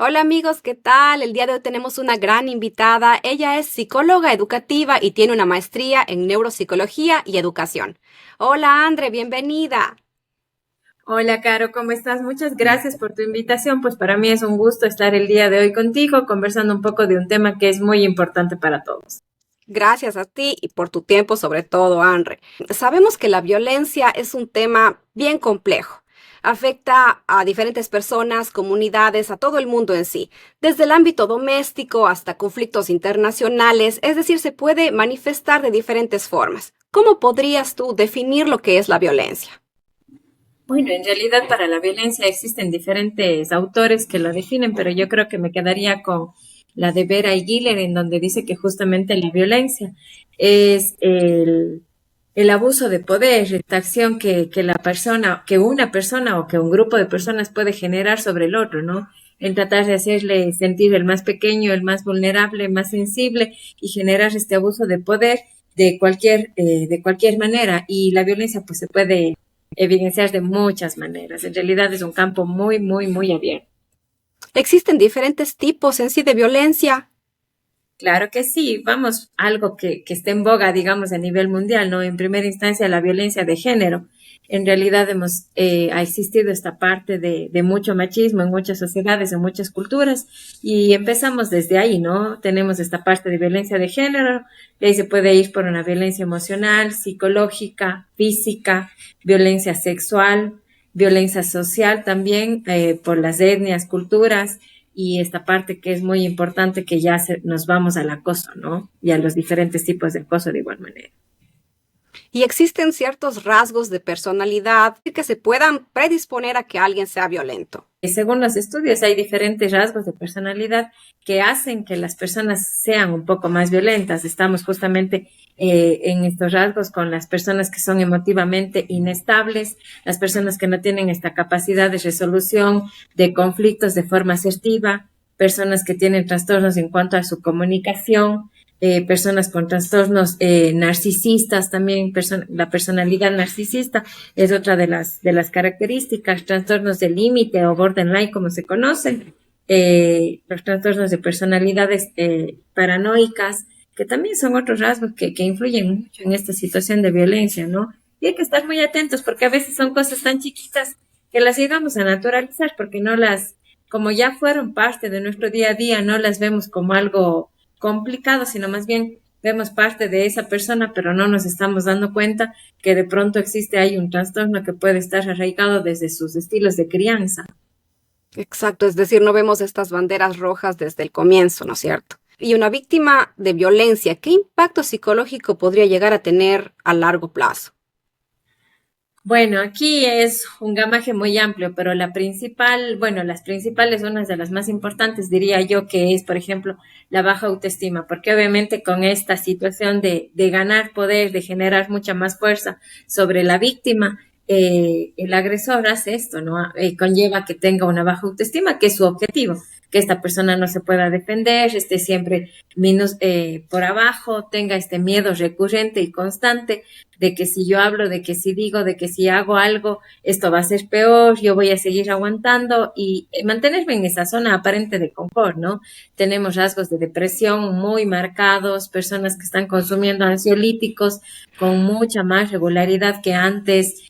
Hola amigos, ¿qué tal? El día de hoy tenemos una gran invitada. Ella es psicóloga educativa y tiene una maestría en neuropsicología y educación. Hola Andre, bienvenida. Hola, Caro, ¿cómo estás? Muchas gracias por tu invitación. Pues para mí es un gusto estar el día de hoy contigo conversando un poco de un tema que es muy importante para todos. Gracias a ti y por tu tiempo, sobre todo, Andre. Sabemos que la violencia es un tema bien complejo. Afecta a diferentes personas, comunidades, a todo el mundo en sí, desde el ámbito doméstico hasta conflictos internacionales, es decir, se puede manifestar de diferentes formas. ¿Cómo podrías tú definir lo que es la violencia? Bueno, en realidad para la violencia existen diferentes autores que lo definen, pero yo creo que me quedaría con la de Vera y Giller, en donde dice que justamente la violencia es el abuso de poder, esta acción que la persona, que una persona o que un grupo de personas puede generar sobre el otro, ¿no? En tratar de hacerle sentir el más pequeño, el más vulnerable, más sensible y generar este abuso de poder de cualquier manera. Y la violencia pues se puede evidenciar de muchas maneras. En realidad es un campo muy, muy, muy abierto. Existen diferentes tipos en sí de violencia. Claro que sí, vamos, algo que esté en boga, digamos, a nivel mundial, ¿no? En primera instancia, la violencia de género. En realidad ha existido esta parte de mucho machismo en muchas sociedades, en muchas culturas, y empezamos desde ahí, ¿no? Tenemos esta parte de violencia de género, de ahí se puede ir por una violencia emocional, psicológica, física, violencia sexual, violencia social también, por las etnias, culturas y esta parte que es muy importante que nos vamos al acoso, ¿no? Y a los diferentes tipos de acoso de igual manera. Y existen ciertos rasgos de personalidad que se puedan predisponer a que alguien sea violento. Según los estudios, hay diferentes rasgos de personalidad que hacen que las personas sean un poco más violentas. Estamos justamente en estos rasgos con las personas que son emotivamente inestables, las personas que no tienen esta capacidad de resolución de conflictos de forma asertiva, personas que tienen trastornos en cuanto a su comunicación, personas con trastornos narcisistas también, la personalidad narcisista es otra de las características, trastornos de límite o borderline como se conocen, los trastornos de personalidades paranoicas, que también son otros rasgos que influyen mucho en esta situación de violencia, ¿no? Y hay que estar muy atentos porque a veces son cosas tan chiquitas que las llegamos a naturalizar porque no las, como ya fueron parte de nuestro día a día, no las vemos como algo complicado, sino más bien vemos parte de esa persona, pero no nos estamos dando cuenta que de pronto existe ahí un trastorno que puede estar arraigado desde sus estilos de crianza. Exacto, es decir, no vemos estas banderas rojas desde el comienzo, ¿no es cierto? Y una víctima de violencia, ¿qué impacto psicológico podría llegar a tener a largo plazo? Bueno, aquí es un gamaje muy amplio, pero la principal, bueno, las principales, una de las más importantes, diría yo, que es, por ejemplo, la baja autoestima, porque obviamente con esta situación de ganar poder, de generar mucha más fuerza sobre la víctima, el agresor hace esto, ¿no? Conlleva que tenga una baja autoestima, que es su objetivo, que esta persona no se pueda defender, esté siempre por abajo, tenga este miedo recurrente y constante de que si yo hablo, de que si digo, de que si hago algo, esto va a ser peor, yo voy a seguir aguantando y mantenerme en esa zona aparente de confort, ¿no? Tenemos rasgos de depresión muy marcados, personas que están consumiendo ansiolíticos con mucha más regularidad que antes.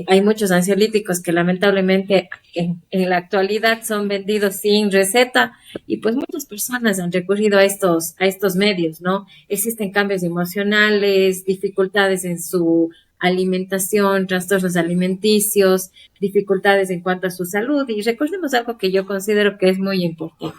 Hay muchos ansiolíticos que lamentablemente en la actualidad son vendidos sin receta y pues muchas personas han recurrido a estos medios, ¿no? Existen cambios emocionales, dificultades en su alimentación, trastornos alimenticios, dificultades en cuanto a su salud. Y recordemos algo que yo considero que es muy importante.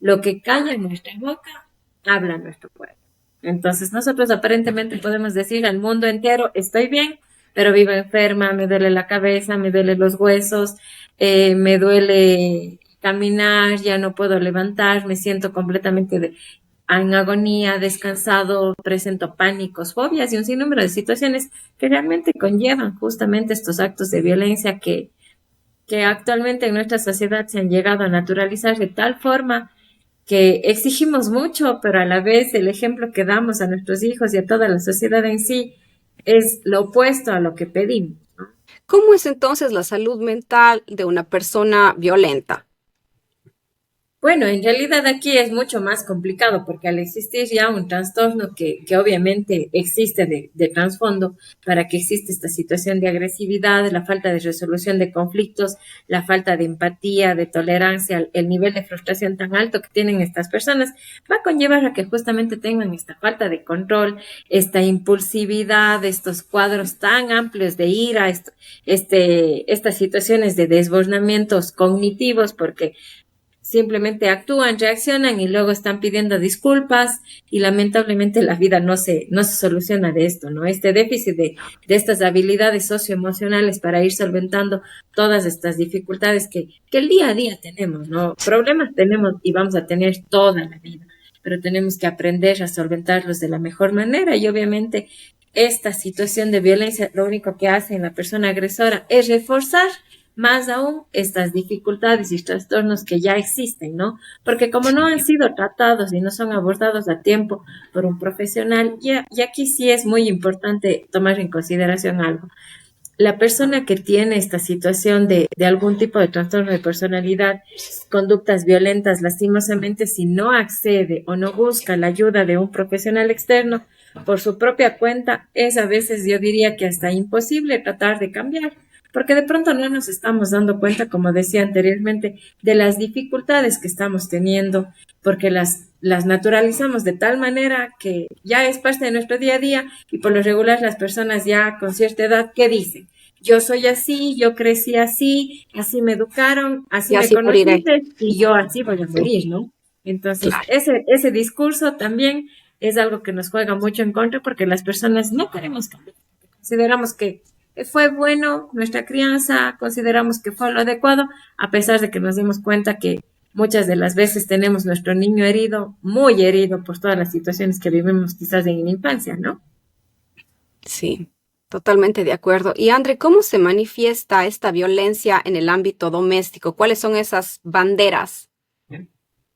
Lo que calla en nuestra boca, habla nuestro pueblo. Entonces nosotros aparentemente podemos decir al mundo entero, estoy bien, pero vivo enferma, me duele la cabeza, me duele los huesos, me duele caminar, ya no puedo levantar, me siento completamente en agonía, descansado, presento pánicos, fobias y un sinnúmero de situaciones que realmente conllevan justamente estos actos de violencia que actualmente en nuestra sociedad se han llegado a naturalizar de tal forma que exigimos mucho, pero a la vez el ejemplo que damos a nuestros hijos y a toda la sociedad en sí es lo opuesto a lo que pedimos. ¿Cómo es entonces la salud mental de una persona violenta? Bueno, en realidad aquí es mucho más complicado porque al existir ya un trastorno que obviamente existe de trasfondo para que exista esta situación de agresividad, la falta de resolución de conflictos, la falta de empatía, de tolerancia, el nivel de frustración tan alto que tienen estas personas, va a conllevar a que justamente tengan esta falta de control, esta impulsividad, estos cuadros tan amplios de ira, estas situaciones de desbordamientos cognitivos, porque simplemente actúan, reaccionan y luego están pidiendo disculpas y lamentablemente la vida no se soluciona de esto, ¿no? Este déficit de estas habilidades socioemocionales para ir solventando todas estas dificultades que el día a día tenemos, ¿no? Problemas tenemos y vamos a tener toda la vida, pero tenemos que aprender a solventarlos de la mejor manera y obviamente esta situación de violencia lo único que hace en la persona agresora es reforzar más aún estas dificultades y trastornos que ya existen, ¿no? Porque como no han sido tratados y no son abordados a tiempo por un profesional, y aquí sí es muy importante tomar en consideración algo. La persona que tiene esta situación de algún tipo de trastorno de personalidad, conductas violentas, lastimosamente, si no accede o no busca la ayuda de un profesional externo por su propia cuenta, es a veces, yo diría que hasta imposible tratar de cambiar, porque de pronto no nos estamos dando cuenta, como decía anteriormente, de las dificultades que estamos teniendo, porque las naturalizamos de tal manera que ya es parte de nuestro día a día y por lo regular las personas ya con cierta edad, ¿qué dicen? Yo soy así, yo crecí así, así me educaron, Y así me así moriré. conociste y yo así voy a morir, ¿no? Entonces, Claro. ese discurso también es algo que nos juega mucho en contra porque las personas no queremos cambiar. Consideramos que fue bueno nuestra crianza, consideramos que fue lo adecuado, a pesar de que nos dimos cuenta que muchas de las veces tenemos nuestro niño herido, muy herido por todas las situaciones que vivimos quizás en la infancia, ¿no? Sí, totalmente de acuerdo. Y André, ¿cómo se manifiesta esta violencia en el ámbito doméstico? ¿Cuáles son esas banderas?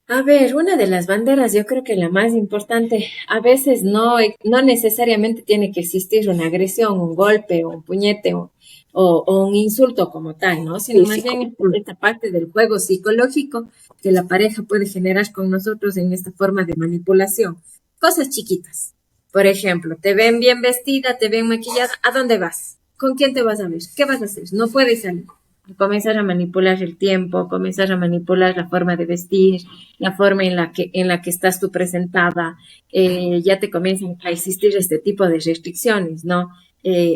A ver, una de las banderas, yo creo que la más importante, a veces no necesariamente tiene que existir una agresión, un golpe, o un puñete o un insulto como tal, ¿no? Sino más Físico. bien esta parte del juego psicológico que la pareja puede generar con nosotros en esta forma de manipulación. Cosas chiquitas. Por ejemplo, te ven bien vestida, te ven maquillada, ¿a dónde vas? ¿Con quién te vas a ver? ¿Qué vas a hacer? No puedes salir. Comenzar a manipular el tiempo, comenzar a manipular la forma de vestir, la forma en la que estás tú presentada, ya te comienzan a existir este tipo de restricciones, ¿no?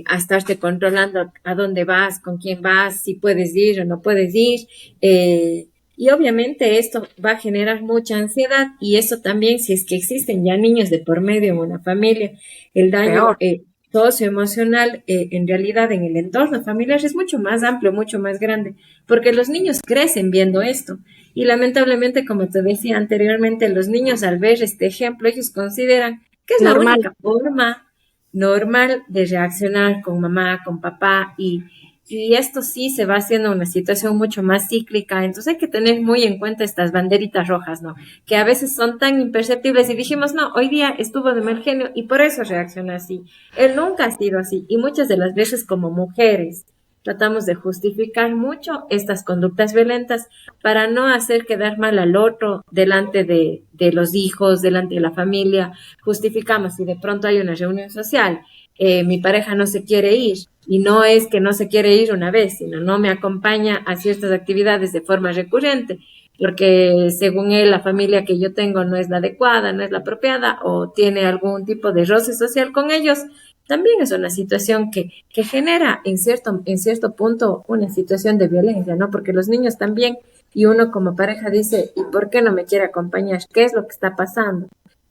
A estarte controlando a dónde vas, con quién vas, si puedes ir o no puedes ir. Y obviamente esto va a generar mucha ansiedad y eso también, si es que existen ya niños de por medio en una familia, el daño Peor. socioemocional en realidad en el entorno familiar es mucho más amplio, mucho más grande, porque los niños crecen viendo esto y lamentablemente, como te decía anteriormente, los niños al ver este ejemplo, ellos consideran que es la Normal. única forma normal de reaccionar con mamá, con papá y esto sí se va haciendo una situación mucho más cíclica, entonces hay que tener muy en cuenta estas banderitas rojas, ¿no? Que a veces son tan imperceptibles y dijimos, no, hoy día estuvo de mal genio y por eso reacciona así. Él nunca ha sido así y muchas de las veces como mujeres tratamos de justificar mucho estas conductas violentas para no hacer quedar mal al otro delante de los hijos, delante de la familia. Justificamos si de pronto hay una reunión social, mi pareja no se quiere ir y no es que no se quiere ir una vez, sino no me acompaña a ciertas actividades de forma recurrente, porque según él la familia que yo tengo no es la adecuada, no es la apropiada o tiene algún tipo de roce social con ellos, también es una situación que genera en cierto punto una situación de violencia, ¿no? Porque los niños también, y uno como pareja dice, ¿y por qué no me quiere acompañar? ¿Qué es lo que está pasando?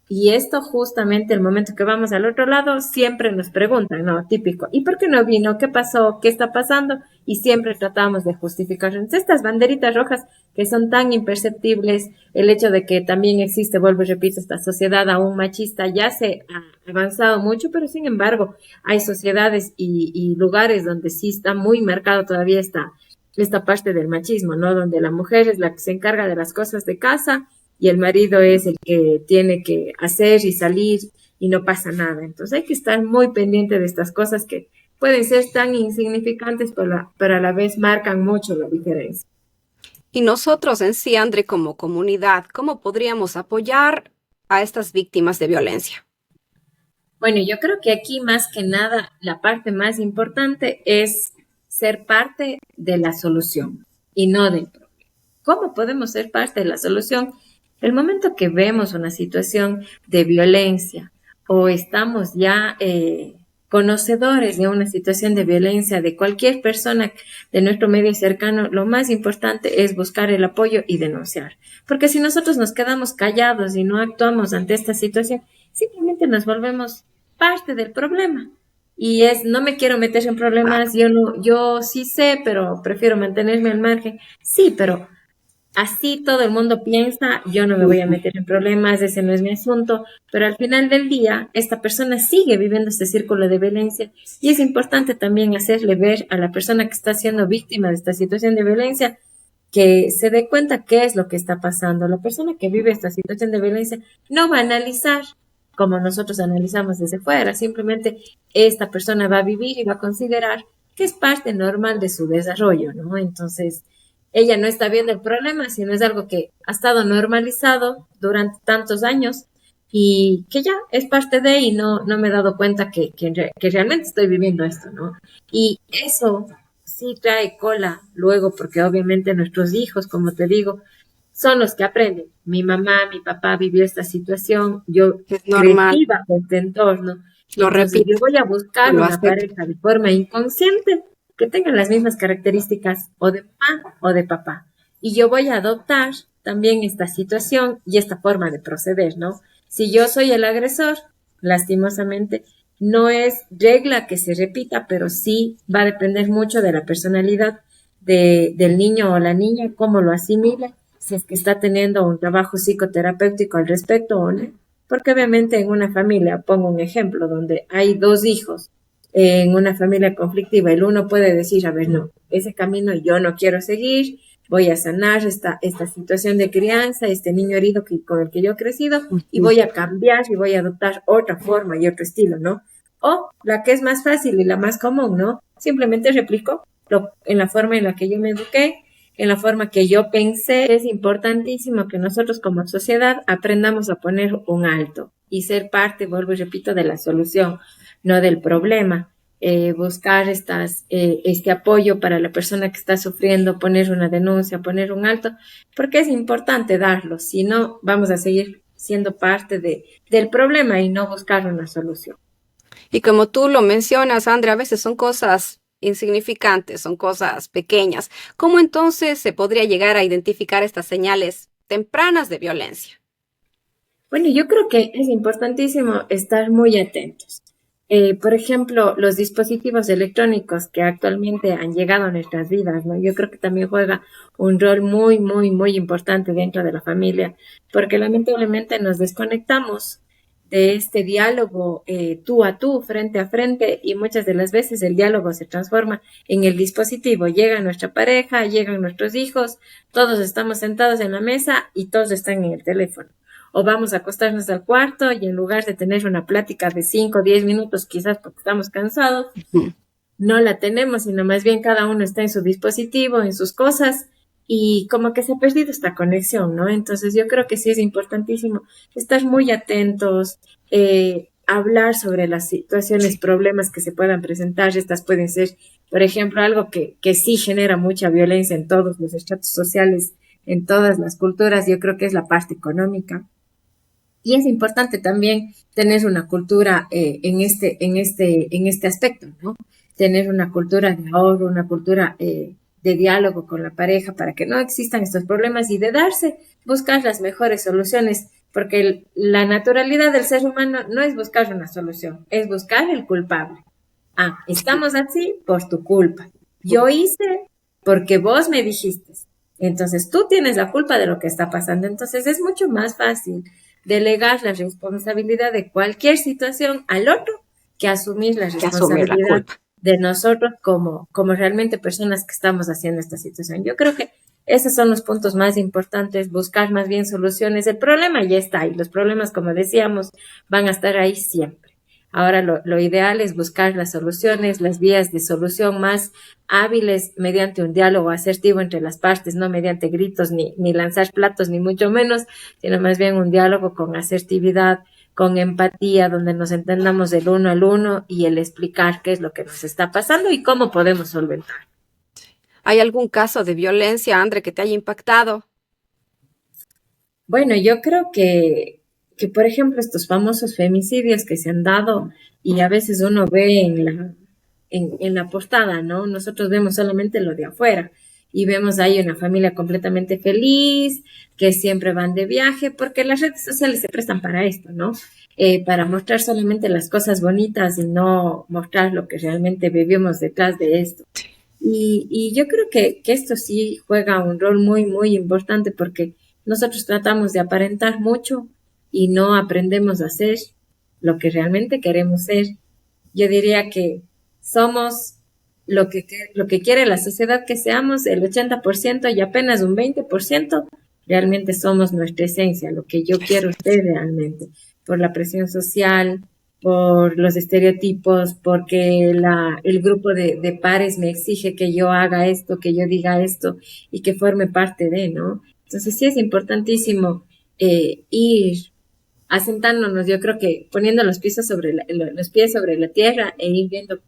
Y esto justamente el momento que vamos al otro lado, siempre nos preguntan, ¿no? Típico, ¿y por qué no vino? ¿Qué pasó? ¿Qué está pasando? Y siempre tratamos de justificar. Entonces, estas banderitas rojas que son tan imperceptibles, el hecho de que también existe, vuelvo y repito, esta sociedad aún machista, ya se ha avanzado mucho, pero sin embargo, hay sociedades y lugares donde sí está muy marcado todavía esta parte del machismo, ¿no? Donde la mujer es la que se encarga de las cosas de casa y el marido es el que tiene que hacer y salir y no pasa nada. Entonces hay que estar muy pendiente de estas cosas que pueden ser tan insignificantes, pero a la vez marcan mucho la diferencia. Y nosotros en sí, André, como comunidad, ¿cómo podríamos apoyar a estas víctimas de violencia? Bueno, yo creo que aquí más que nada la parte más importante es ser parte de la solución y no del problema. ¿Cómo podemos ser parte de la solución? El momento que vemos una situación de violencia o estamos ya conocedores de una situación de violencia de cualquier persona de nuestro medio cercano, lo más importante es buscar el apoyo y denunciar. Porque si nosotros nos quedamos callados y no actuamos ante esta situación, simplemente nos volvemos parte del problema. Y es, no me quiero meter en problemas, yo no, yo sí sé, pero prefiero mantenerme al margen. Sí, pero así todo el mundo piensa, yo no me voy a meter en problemas, ese no es mi asunto, pero al final del día, esta persona sigue viviendo este círculo de violencia y es importante también hacerle ver a la persona que está siendo víctima de esta situación de violencia que se dé cuenta qué es lo que está pasando. La persona que vive esta situación de violencia no va a analizar como nosotros analizamos desde fuera, simplemente esta persona va a vivir y va a considerar que es parte normal de su desarrollo, ¿no? Entonces, ella no está viendo el problema, sino es algo que ha estado normalizado durante tantos años y que ya es parte de y no me he dado cuenta que realmente estoy viviendo esto, ¿no? Y eso sí trae cola luego, porque obviamente nuestros hijos, como te digo, son los que aprenden. Mi mamá, mi papá vivió esta situación, yo Es normal, crecí bajo este entorno, lo entonces yo repito, voy a buscar lo una acepto. pareja de forma inconsciente que tengan las mismas características o de mamá o de papá. Y yo voy a adoptar también esta situación y esta forma de proceder, ¿no? Si yo soy el agresor, lastimosamente, no es regla que se repita, pero sí va a depender mucho de la personalidad del niño o la niña, cómo lo asimila, si es que está teniendo un trabajo psicoterapéutico al respecto o no. Porque obviamente en una familia, pongo un ejemplo, donde hay dos hijos en una familia conflictiva, el uno puede decir, a ver, no, ese camino yo no quiero seguir, voy a sanar esta situación de crianza, este niño herido con el que yo he crecido, y Ujú. voy a cambiar y voy a adoptar otra forma y otro estilo, ¿no? O la que es más fácil y la más común, ¿no? Simplemente replico en la forma en la que yo me eduqué, en la forma que yo pensé. Es importantísimo que nosotros como sociedad aprendamos a poner un alto y ser parte, vuelvo y repito, de la solución, no del problema. Buscar este apoyo para la persona que está sufriendo, poner una denuncia, poner un alto, porque es importante darlo, si no vamos a seguir siendo parte del problema y no buscar una solución. Y como tú lo mencionas, Andrea, a veces son cosas insignificantes, son cosas pequeñas. ¿Cómo entonces se podría llegar a identificar estas señales tempranas de violencia? Bueno, yo creo que es importantísimo estar muy atentos. Por ejemplo, los dispositivos electrónicos que actualmente han llegado a nuestras vidas, ¿no? Yo creo que también juega un rol muy, muy, muy importante dentro de la familia, porque lamentablemente nos desconectamos de este diálogo tú a tú, frente a frente, y muchas de las veces el diálogo se transforma en el dispositivo. Llega nuestra pareja, llegan nuestros hijos, todos estamos sentados en la mesa y todos están en el teléfono o vamos a acostarnos al cuarto y en lugar de tener una plática de 5 o 10 minutos, quizás porque estamos cansados, Ujú. no la tenemos, sino más bien cada uno está en su dispositivo, en sus cosas y como que se ha perdido esta conexión, ¿no? Entonces yo creo que sí es importantísimo estar muy atentos, hablar sobre las situaciones, Sí. problemas que se puedan presentar. Estas pueden ser, por ejemplo, algo que sí genera mucha violencia en todos los estratos sociales, en todas las culturas, yo creo que es la parte económica. Y es importante también tener una cultura en este aspecto, ¿no? Tener una cultura de ahorro, una cultura de diálogo con la pareja para que no existan estos problemas y de darse, buscar las mejores soluciones, porque la naturalidad del ser humano no es buscar una solución, es buscar el culpable. Ah, Sí. estamos así por tu culpa. Yo hice porque vos me dijiste. Entonces tú tienes la culpa de lo que está pasando. Entonces es mucho más fácil delegar la responsabilidad de cualquier situación al otro que asumir la Que asumir la responsabilidad culpa. de nosotros como realmente personas que estamos haciendo esta situación. Yo creo que esos son los puntos más importantes, buscar más bien soluciones. El problema ya está ahí, los problemas, como decíamos, van a estar ahí siempre. Ahora lo ideal es buscar las soluciones, las vías de solución más hábiles mediante un diálogo asertivo entre las partes, no mediante gritos ni lanzar platos, ni mucho menos, sino más bien un diálogo con asertividad, con empatía, donde nos entendamos del uno al uno y el explicar qué es lo que nos está pasando y cómo podemos solventar. ¿Hay algún caso de violencia, André, que te haya impactado? Bueno, yo creo que, por ejemplo, estos famosos femicidios que se han dado y a veces uno ve en la portada, ¿no? Nosotros vemos solamente lo de afuera y vemos ahí una familia completamente feliz, que siempre van de viaje, porque las redes sociales se prestan para esto, ¿no? Para mostrar solamente las cosas bonitas y no mostrar lo que realmente vivimos detrás de esto. Y yo creo que esto sí juega un rol muy, muy importante porque nosotros tratamos de aparentar mucho y no aprendemos a ser lo que realmente queremos ser. Yo diría que somos lo que quiere la sociedad que seamos, el 80% y apenas un 20% realmente somos nuestra esencia, lo que yo quiero ser realmente, por la presión social, por los estereotipos, porque el grupo de pares me exige que yo haga esto, que yo diga esto y que forme parte de, ¿no? Entonces sí es importantísimo ir asentándonos, yo creo que poniendo los pies sobre la tierra e ir viendo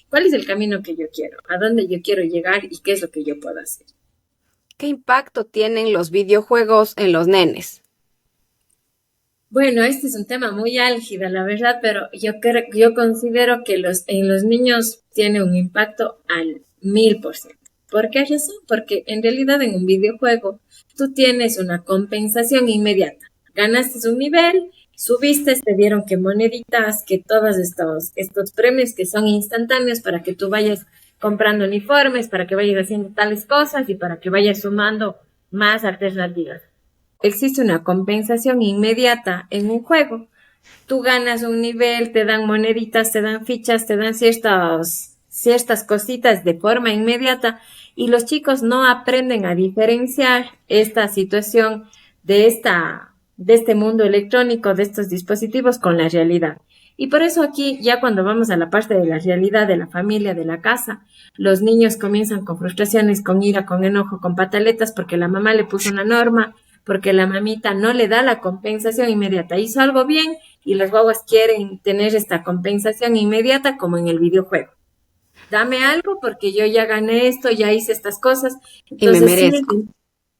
cuál es el camino que yo quiero, a dónde yo quiero llegar y qué es lo que yo puedo hacer. ¿Qué impacto tienen los videojuegos en los nenes? Bueno, este es un tema muy álgido, la verdad, pero yo considero que en los niños tiene un impacto al 1000%. ¿Por qué razón? Porque en realidad en un videojuego tú tienes una compensación inmediata. Ganaste un nivel, subiste, te dieron que moneditas, que todos estos premios que son instantáneos para que tú vayas comprando uniformes, para que vayas haciendo tales cosas y para que vayas sumando más alternativas. Existe una compensación inmediata en un juego. Tú ganas un nivel, te dan moneditas, te dan fichas, te dan ciertas cositas de forma inmediata y los chicos no aprenden a diferenciar esta situación de este mundo electrónico, de estos dispositivos con la realidad. Y por eso aquí, ya cuando vamos a la parte de la realidad de la familia, de la casa, los niños comienzan con frustraciones, con ira, con enojo, con pataletas, porque la mamá le puso una norma, porque la mamita no le da la compensación inmediata. Hizo algo bien y los guaguas quieren tener esta compensación inmediata como en el videojuego. Dame algo porque yo ya gané esto, ya hice estas cosas. Y me Entonces sí merezco.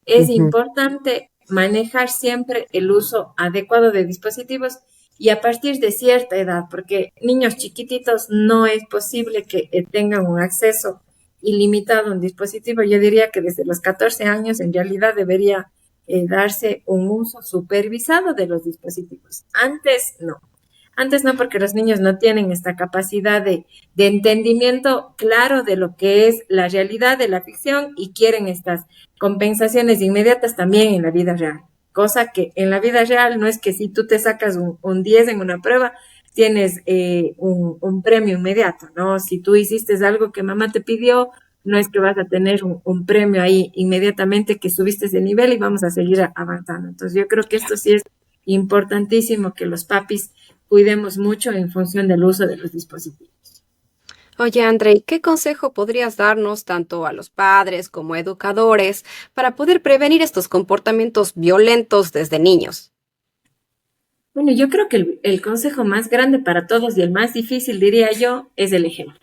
es Ujú. importante manejar siempre el uso adecuado de dispositivos y a partir de cierta edad, porque niños chiquititos no es posible que tengan un acceso ilimitado a un dispositivo. Yo diría que desde los 14 años en realidad debería darse un uso supervisado de los dispositivos. Antes no. Antes no, porque los niños no tienen esta capacidad de entendimiento claro de lo que es la realidad de la ficción y quieren estas compensaciones inmediatas también en la vida real. Cosa que en la vida real no es que si tú te sacas un 10 en una prueba, tienes un premio inmediato, ¿no? Si tú hiciste algo que mamá te pidió, no es que vas a tener un premio ahí inmediatamente que subiste de nivel y vamos a seguir avanzando. Entonces yo creo que esto sí es importantísimo que los papis cuidemos mucho en función del uso de los dispositivos. Oye, André, ¿qué consejo podrías darnos tanto a los padres como educadores para poder prevenir estos comportamientos violentos desde niños? Bueno, yo creo que el consejo más grande para todos y el más difícil, diría yo, es el ejemplo.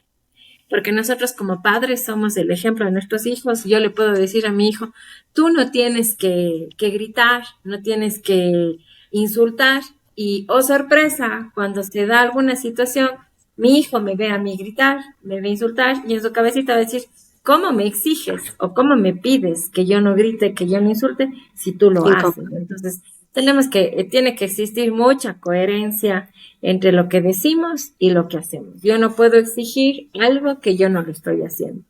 Porque nosotros como padres somos el ejemplo de nuestros hijos. Yo le puedo decir a mi hijo, tú no tienes que gritar, no tienes que insultar y, oh sorpresa, cuando se da alguna situación, mi hijo me ve a mí gritar, me ve insultar y en su cabecita va a decir, ¿cómo me exiges o cómo me pides que yo no grite, que yo no insulte si tú lo Inco- haces? Entonces, tiene que existir mucha coherencia entre lo que decimos y lo que hacemos. Yo no puedo exigir algo que yo no lo estoy haciendo.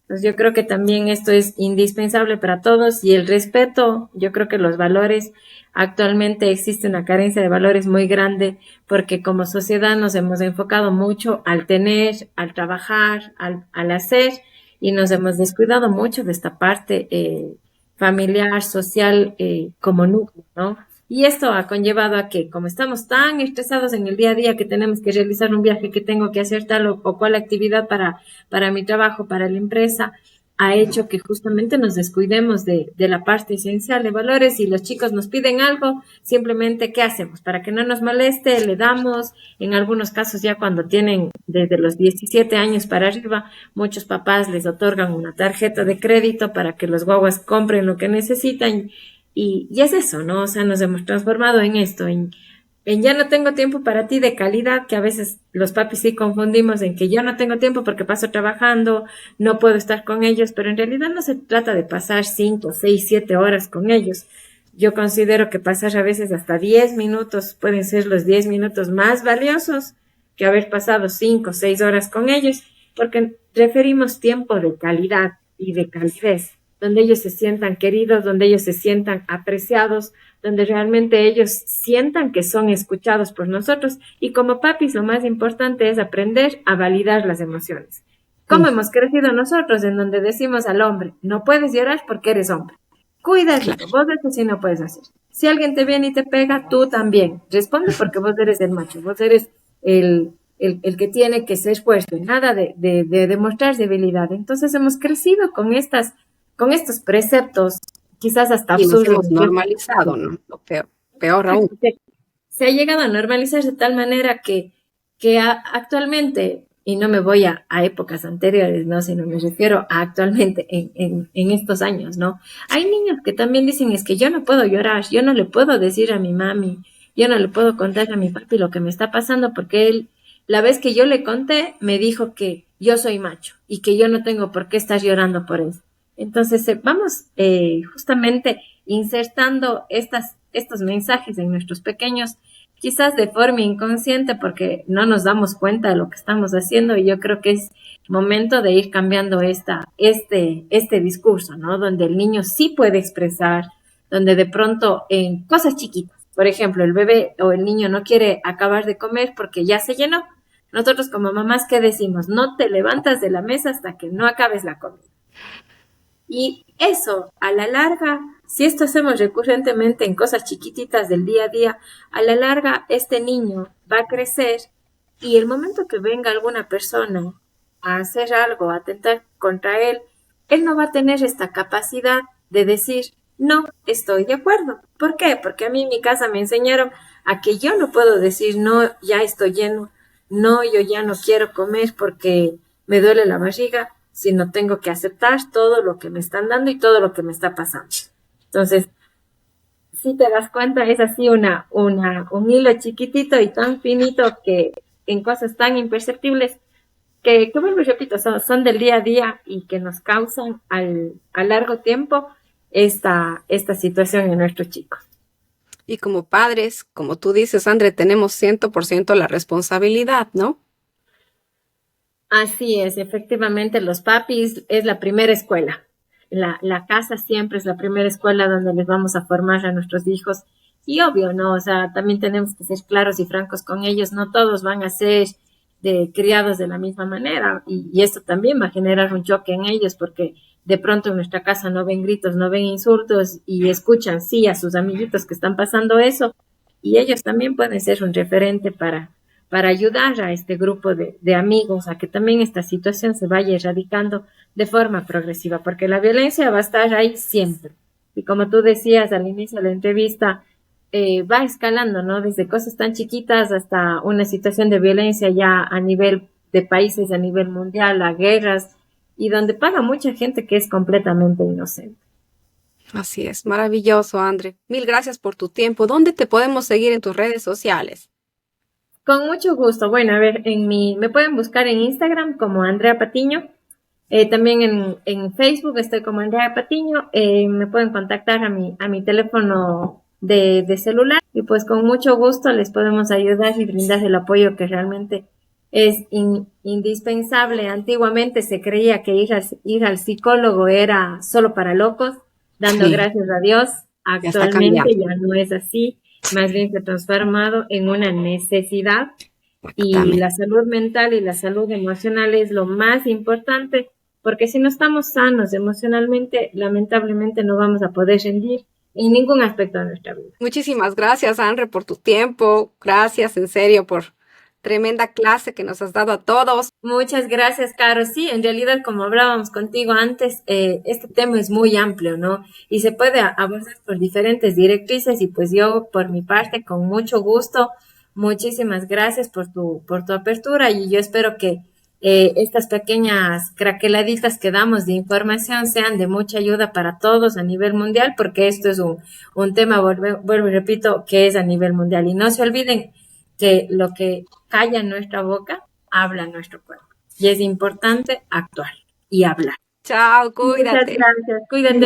Entonces yo creo que también esto es indispensable para todos y el respeto, yo creo que los valores, actualmente existe una carencia de valores muy grande porque como sociedad nos hemos enfocado mucho al tener, al trabajar, al hacer y nos hemos descuidado mucho de esta parte familiar, social como núcleo, ¿no? Y esto ha conllevado a que, como estamos tan estresados en el día a día, que tenemos que realizar un viaje, que tengo que hacer tal o cual actividad para mi trabajo, para la empresa, ha hecho que justamente nos descuidemos de la parte esencial de valores y los chicos nos piden algo, simplemente, ¿qué hacemos? Para que no nos moleste, le damos, en algunos casos ya cuando tienen desde los 17 años para arriba, muchos papás les otorgan una tarjeta de crédito para que los guaguas compren lo que necesitan y es eso, ¿no? O sea, nos hemos transformado en esto, en ya no tengo tiempo para ti de calidad, que a veces los papis sí confundimos en que yo no tengo tiempo porque paso trabajando, no puedo estar con ellos, pero en realidad no se trata de pasar 5, 6, 7 horas con ellos. Yo considero que pasar a veces hasta 10 minutos pueden ser los 10 minutos más valiosos que haber pasado 5, 6 horas con ellos, porque preferimos tiempo de calidad y de calidez, donde ellos se sientan queridos, donde ellos se sientan apreciados, donde realmente ellos sientan que son escuchados por nosotros. Y como papis, lo más importante es aprender a validar las emociones. ¿Cómo hemos crecido nosotros? En donde decimos al hombre, no puedes llorar porque eres hombre. Cuídate, vos eso sí no puedes hacer. Si alguien te viene y te pega, tú también. Responde porque vos eres el macho, vos eres el que tiene que ser fuerte, nada de demostrar debilidad. Entonces hemos crecido con estos preceptos, quizás hasta Y nos absurdos. hemos normalizado, ¿no? Lo peor, peor aún. Se ha llegado a normalizar de tal manera que actualmente, y no me voy a épocas anteriores, ¿no? Sino me refiero a actualmente en estos años, ¿no? Hay niños que también dicen, es que yo no puedo llorar, yo no le puedo decir a mi mami, yo no le puedo contar a mi papi lo que me está pasando porque él, la vez que yo le conté, me dijo que yo soy macho y que yo no tengo por qué estar llorando por eso. Entonces, vamos justamente insertando estos mensajes en nuestros pequeños, quizás de forma inconsciente porque no nos damos cuenta de lo que estamos haciendo y yo creo que es momento de ir cambiando este discurso, ¿no? Donde el niño sí puede expresar, donde de pronto en cosas chiquitas, por ejemplo, el bebé o el niño no quiere acabar de comer porque ya se llenó. Nosotros como mamás, ¿qué decimos? No te levantas de la mesa hasta que no acabes la comida. Y eso, a la larga, si esto hacemos recurrentemente en cosas chiquititas del día a día, a la larga este niño va a crecer y el momento que venga alguna persona a hacer algo, a atentar contra él no va a tener esta capacidad de decir, no estoy de acuerdo. ¿Por qué? Porque a mí en mi casa me enseñaron a que yo no puedo decir, no, ya estoy lleno, no, yo ya no quiero comer porque me duele la barriga, sino tengo que aceptar todo lo que me están dando y todo lo que me está pasando. Entonces, si te das cuenta, es así un hilo chiquitito y tan finito que en cosas tan imperceptibles que vuelvo y repito, son del día a día y que nos causan a largo tiempo esta situación en nuestros chicos. Y como padres, como tú dices, André, tenemos 100% la responsabilidad, ¿no? Así es, efectivamente, los papis es la primera escuela. La casa siempre es la primera escuela donde les vamos a formar a nuestros hijos. Y obvio, ¿no? O sea, también tenemos que ser claros y francos con ellos. No todos van a ser criados de la misma manera. Y esto también va a generar un choque en ellos porque de pronto en nuestra casa no ven gritos, no ven insultos y escuchan, sí, a sus amiguitos que están pasando eso. Y ellos también pueden ser un referente para ayudar a este grupo de amigos a que también esta situación se vaya erradicando de forma progresiva, porque la violencia va a estar ahí siempre. Y como tú decías al inicio de la entrevista, va escalando, ¿no? Desde cosas tan chiquitas hasta una situación de violencia ya a nivel de países, a nivel mundial, a guerras, y donde paga mucha gente que es completamente inocente. Así es, maravilloso, André. Mil gracias por tu tiempo. ¿Dónde te podemos seguir en tus redes sociales? Con mucho gusto. Bueno, a ver, me pueden buscar en Instagram como Andrea Patiño. También en Facebook estoy como Andrea Patiño. Me pueden contactar a mi teléfono de celular y pues con mucho gusto les podemos ayudar y brindar el apoyo que realmente es indispensable. Antiguamente se creía que ir al psicólogo era solo para locos, dando Sí, gracias a Dios. ya está Actualmente cambiando. ya no es así, más bien se ha transformado en una necesidad y Exactamente. la salud mental y la salud emocional es lo más importante, porque si no estamos sanos emocionalmente, lamentablemente no vamos a poder rendir en ningún aspecto de nuestra vida. Muchísimas gracias, Anre, por tu tiempo. Gracias, en serio, por tremenda clase que nos has dado a todos. Muchas gracias, Caro. Sí, en realidad, como hablábamos contigo antes, este tema es muy amplio, ¿no? Y se puede abordar por diferentes directrices y pues yo, por mi parte, con mucho gusto, muchísimas gracias por tu apertura y yo espero que estas pequeñas craqueladitas que damos de información sean de mucha ayuda para todos a nivel mundial, porque esto es un tema, vuelvo y repito, que es a nivel mundial. Y no se olviden que lo que calla en nuestra boca habla nuestro cuerpo. Y es importante actuar y hablar. Chao, Muchas cuídate. gracias. Cuídate.